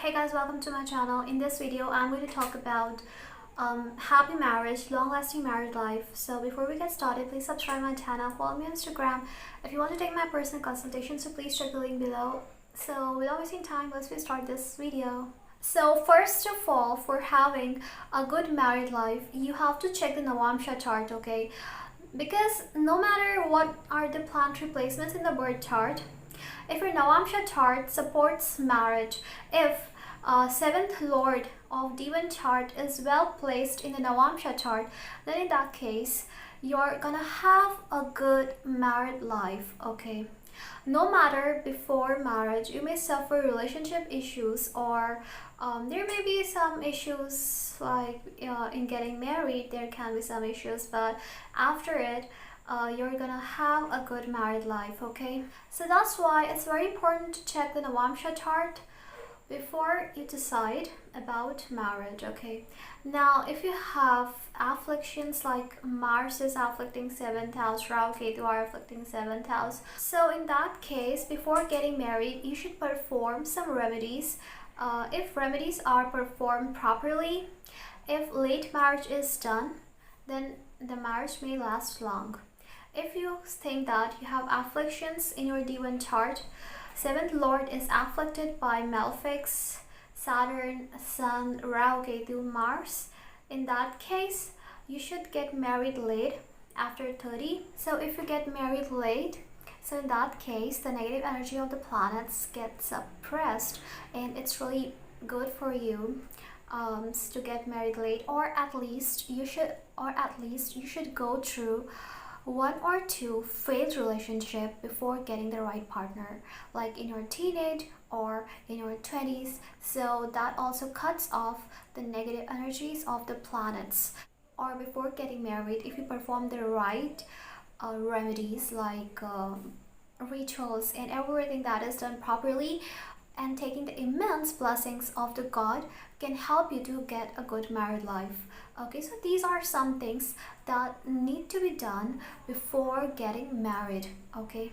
Hey guys, welcome to my channel. In this video, I'm going to talk about happy marriage, long-lasting married life. So before we get started, please subscribe my channel, follow me on Instagram. If you want to take my personal consultation, so please check the link below. So without wasting time, let's start this video. So first of all, for having a good married life, you have to check the Navamsha chart, okay? Because no matter what are the planetary placements in the birth chart, if your Navamsha chart supports marriage, if seventh lord of Divan chart is well placed in the Navamsha chart, then in that case, you're gonna have a good married life, okay? No matter before marriage, you may suffer relationship issues, or there may be some issues like in getting married, there can be some issues, but after it, you're gonna have a good married life, okay? So that's why it's very important to check the Navamsha chart before you decide about marriage, okay? Now, if you have afflictions like Mars is afflicting 7th house, Rahu, Ketu are afflicting 7th house, so in that case, before getting married, you should perform some remedies. If remedies are performed properly, if late marriage is done, then the marriage may last long. If you think that you have afflictions in your Divan chart, 7th lord is afflicted by malefics, Saturn, Sun, Rahu, Ketu, Mars. In that case, you should get married late, after 30. So if you get married late, so in that case, the negative energy of the planets gets suppressed, and it's really good for you to get married late, or at least you should go through one or two failed relationship before getting the right partner, like in your teenage or in your 20s. So that also cuts off the negative energies of the planets. Or before getting married, if you perform the right remedies like rituals and everything that is done properly, and taking the immense blessings of the God, can help you to get a good married life. Okay, so these are some things that need to be done before getting married, okay?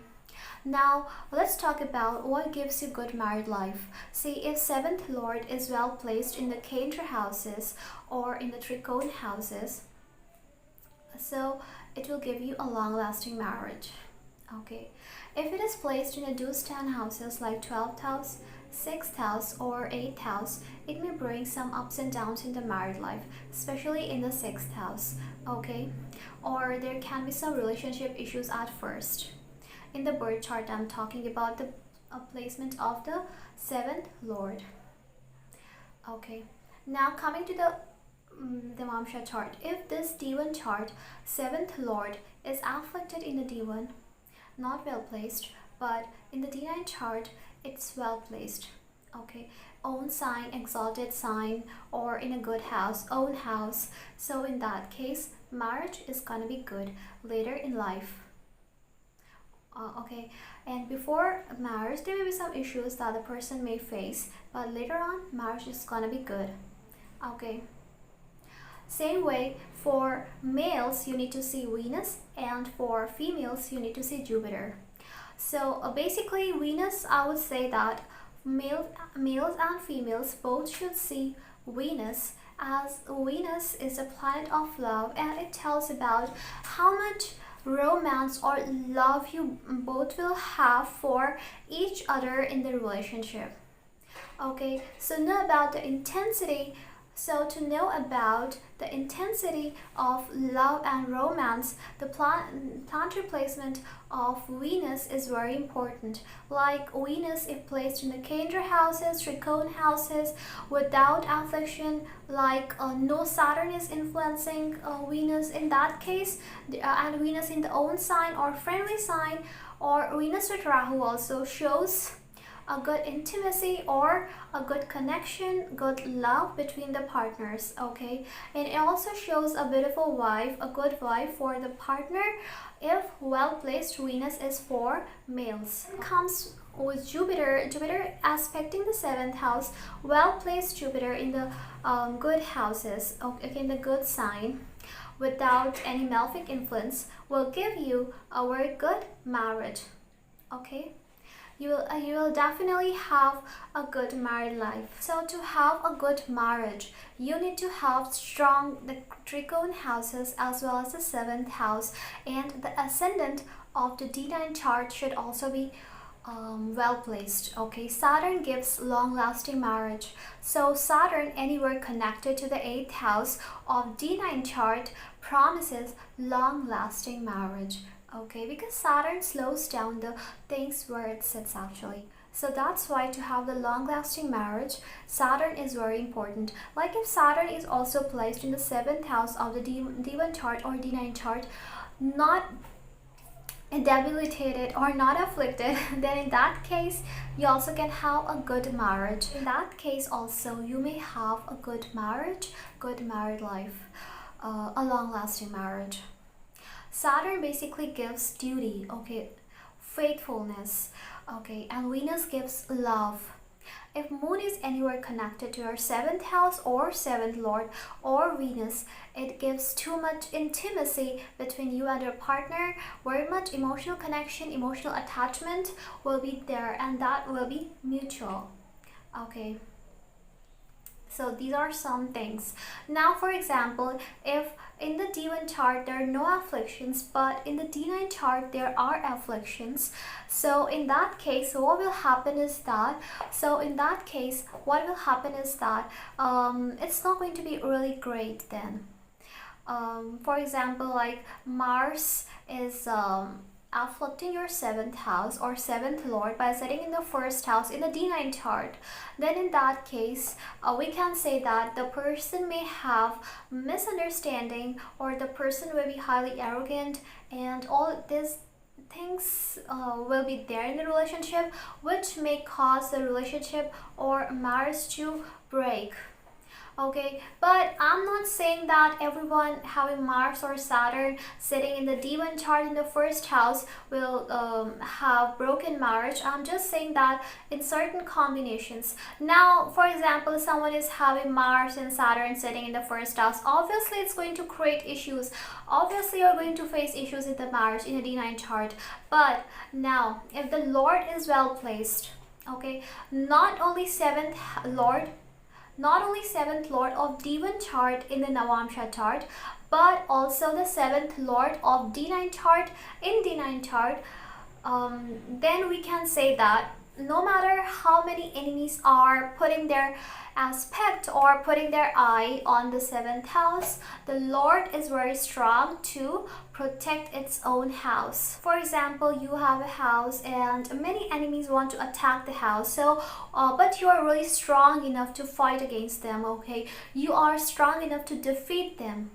Now, let's talk about what gives you good married life. See, if 7th lord is well placed in the Kendra houses or in the Trikona houses, so it will give you a long-lasting marriage, okay? If it is placed in the Dustan houses like 12th house, 6th house or 8th house, it may bring some ups and downs in the married life, especially in the 6th house, okay? Or there can be some relationship issues at first. In the birth chart, I'm talking about the placement of the 7th lord, okay? Now coming to the Navamsha chart, if this Divan chart, 7th lord is afflicted in the Divan, not well placed, but in the D9 chart, it's well placed, okay? Own sign, exalted sign, or in a good house, own house. So in that case, marriage is gonna be good later in life, okay? And before marriage, there may be some issues that the person may face, but later on, marriage is gonna be good, okay? Same way, for males, you need to see Venus, and for females, you need to see Jupiter. So basically, Venus, I would say that males and females both should see Venus, as Venus is a planet of love, and it tells about how much romance or love you both will have for each other in the relationship, okay? So know about the intensity. So to know about the intensity of love and romance, the planetary placement of Venus is very important. Like Venus, if placed in the Kendra houses, Trikona houses, without affliction, like no Saturn is influencing Venus in that case, and Venus in the own sign or friendly sign, or Venus with Rahu also shows a good intimacy or a good connection, good love between the partners, okay? And it also shows a beautiful wife, a good wife for the partner if well-placed Venus is for males. Comes with Jupiter aspecting the 7th house, well-placed Jupiter in the good houses, okay, in the good sign, without any malefic influence, will give you a very good marriage, okay? you will definitely have a good married life. So to have a good marriage, you need to have strong the tricone houses as well as the seventh house, and the ascendant of the D9 chart should also be well placed. Okay, Saturn gives long lasting marriage. So Saturn anywhere connected to the 8th house of D9 chart promises long lasting marriage. Okay, because Saturn slows down the things where it sits actually. So that's why to have the long lasting marriage, Saturn is very important. Like if Saturn is also placed in the 7th house of the D1 chart or D9 chart, not debilitated or not afflicted, then in that case you also can have a good marriage. In that case also you may have a good marriage, good married life, a long lasting marriage. Saturn basically gives duty, okay, faithfulness, okay, and Venus gives love. If Moon is anywhere connected to your 7th house or 7th Lord or Venus, it gives too much intimacy between you and your partner. Very much emotional connection, emotional attachment will be there, and that will be mutual. Okay. So these are some things. Now for example, if in the D1 chart there are no afflictions, but in the D9 chart there are afflictions, so in that case what will happen is that it's not going to be really great then. For example, like Mars is afflicting your 7th house or 7th Lord by sitting in the 1st house in the D9 chart, then in that case we can say that the person may have misunderstanding, or the person will be highly arrogant, and all these things will be there in the relationship, which may cause the relationship or marriage to break. Okay, but I'm not saying that everyone having Mars or Saturn sitting in the D1 chart in the 1st house will have broken marriage. I'm just saying that in certain combinations. Now for example, someone is having Mars and Saturn sitting in the 1st house, obviously it's going to create issues. Obviously you're going to face issues in the marriage in a D9 chart. But now if the Lord is well placed, okay, not only 7th Lord of D1 chart in the Navamsha chart, but also the 7th Lord of D9 chart in D9 chart, then we can say that no matter how many enemies are putting their aspect or putting their eye on the 7th house, the Lord is very strong to protect its own house. For example, you have a house and many enemies want to attack the house, so but you are really strong enough to fight against them. Okay, you are strong enough to defeat them.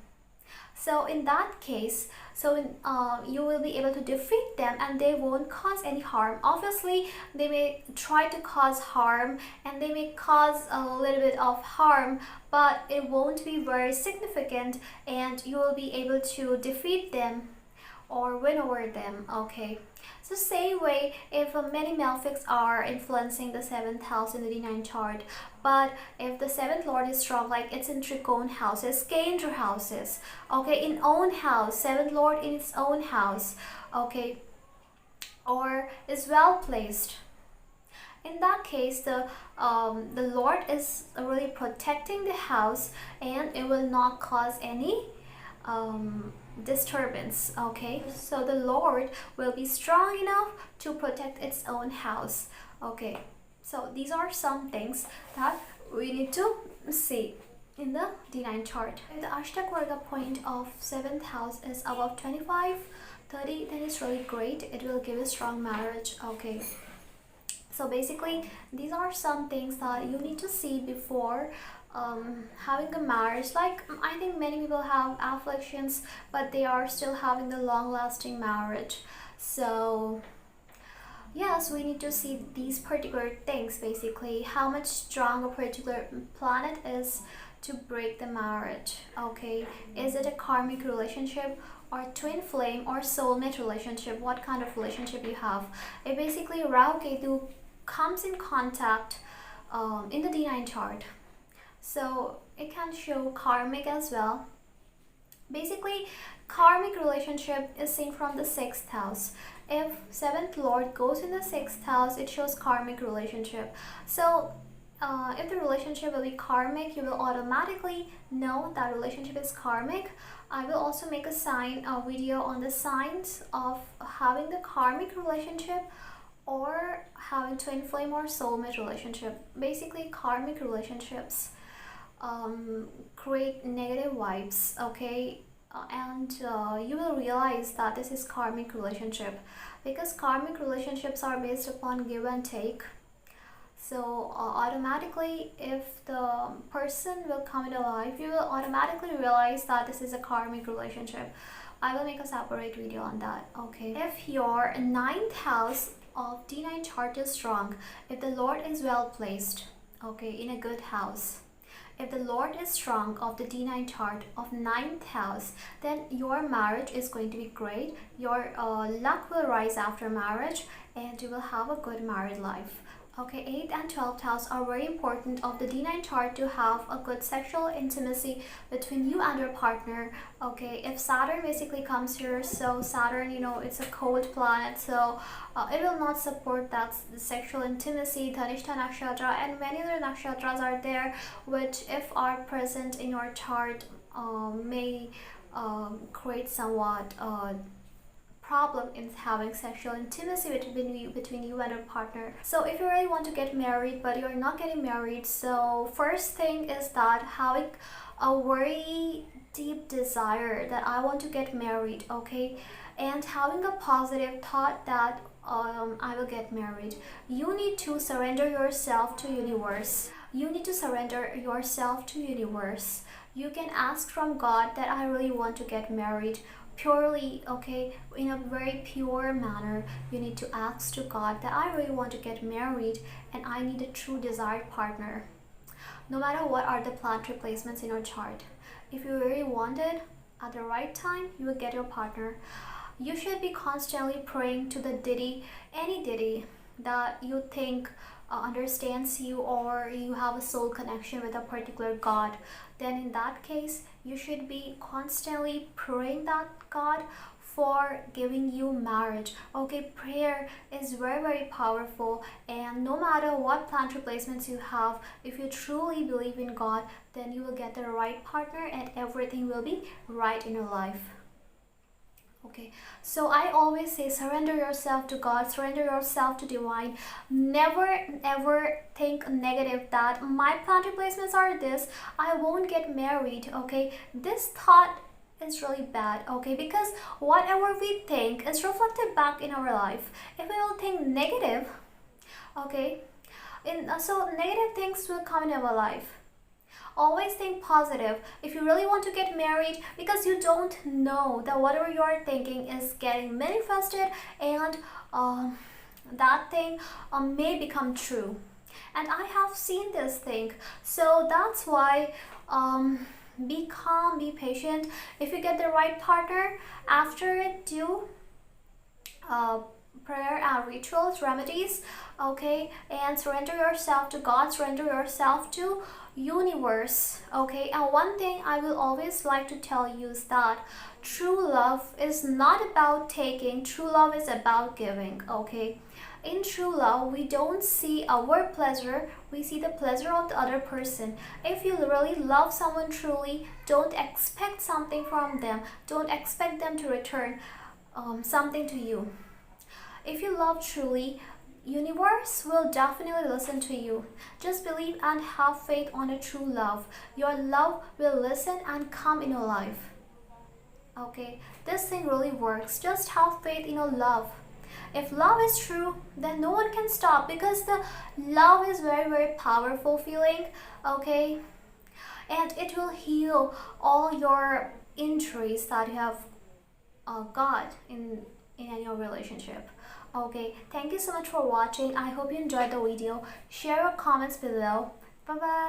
So in that case, you will be able to defeat them and they won't cause any harm. Obviously they may try to cause harm and they may cause a little bit of harm, but it won't be very significant and you will be able to defeat them or win over them. Okay, so same way, if many malefics are influencing the 7th house in the D9 chart, but if the 7th Lord is strong, like it's in tricone houses, Kendra houses, okay, in own house, 7th Lord in its own house, okay, or is well placed, in that case the Lord is really protecting the house and it will not cause any disturbance. Okay, so the Lord will be strong enough to protect its own house. Okay, so these are some things that we need to see in the D9 chart. If the Ashtak Varga point of 7th house is above 25, 30, then it's really great. It will give a strong marriage. Okay, so basically these are some things that you need to see before having a marriage. Like I think many people have afflictions, but they are still having the long-lasting marriage. So yes, we need to see these particular things, basically how much strong a particular planet is to break the marriage. Okay, is it a karmic relationship or twin flame or soulmate relationship? What kind of relationship you have? It basically Rahu Ketu comes in contact in the D9 chart, so it can show karmic as well. Basically karmic relationship is seen from the 6th house. If seventh lord goes in the sixth house, it shows karmic relationship. So if the relationship will be karmic, you will automatically know that relationship is karmic. I will also make a video on the signs of having the karmic relationship or having twin flame or soulmate relationship. Basically, karmic relationships create negative vibes, okay? And you will realize that this is karmic relationship, because karmic relationships are based upon give and take. So automatically, if the person will come into life, you will automatically realize that this is a karmic relationship. I will make a separate video on that, okay? If your ninth house of D9 chart is strong, if the Lord is well placed, okay, in a good house, if the Lord is strong of the D9 chart of ninth house, then your marriage is going to be great. Your luck will rise after marriage and you will have a good married life. Okay, 8th and 12th house are very important of the D9 chart to have a good sexual intimacy between you and your partner. Okay, if Saturn basically comes here, so Saturn, you know, it's a cold planet, so it will not support that the sexual intimacy. Dhanishta nakshatra and many other nakshatras are there, which if are present in your chart may create somewhat problem in having sexual intimacy between you and your partner. So if you really want to get married but you're not getting married, so first thing is that having a very deep desire that I want to get married, okay, and having a positive thought that I will get married. You need to surrender yourself to universe. You need to surrender yourself to universe. You can ask from God that I really want to get married purely, okay, in a very pure manner. You need to ask to God that I really want to get married and I need a true desired partner. No matter what are the planetary placements in your chart, if you really want it at the right time, you will get your partner. You should be constantly praying to the deity, any deity that you think understands you, or you have a soul connection with a particular God. Then in that case, you should be constantly praying that God for giving you marriage. Okay, prayer is very powerful, and no matter what planetary placements you have, if you truly believe in God, then you will get the right partner and everything will be right in your life. Okay, so I always say surrender yourself to God, surrender yourself to divine. Never ever think negative that my planetary placements are this, I won't get married. Okay, this thought is really bad, okay, because whatever we think is reflected back in our life. If we will think negative, okay, so negative things will come in our life. Always think positive if you really want to get married, because you don't know that whatever you are thinking is getting manifested, and that thing may become true. And I have seen this thing, so that's why be calm, be patient. If you get the right partner, after it, do prayer and rituals, remedies, okay, and surrender yourself to God, surrender yourself to universe, okay. And one thing I will always like to tell you is that true love is not about taking, true love is about giving, okay. In true love, we don't see our pleasure, we see the pleasure of the other person. If you really love someone truly, don't expect something from them, don't expect them to return something to you. If you love truly, universe will definitely listen to you. Just believe and have faith on a true love. Your love will listen and come in your life. Okay, this thing really works. Just have faith in your love. If love is true, then no one can stop, because the love is very powerful feeling, okay, and it will heal all your injuries that you have got in your relationship. Okay, thank you so much for watching. I hope you enjoyed the video. Share your comments below. Bye bye.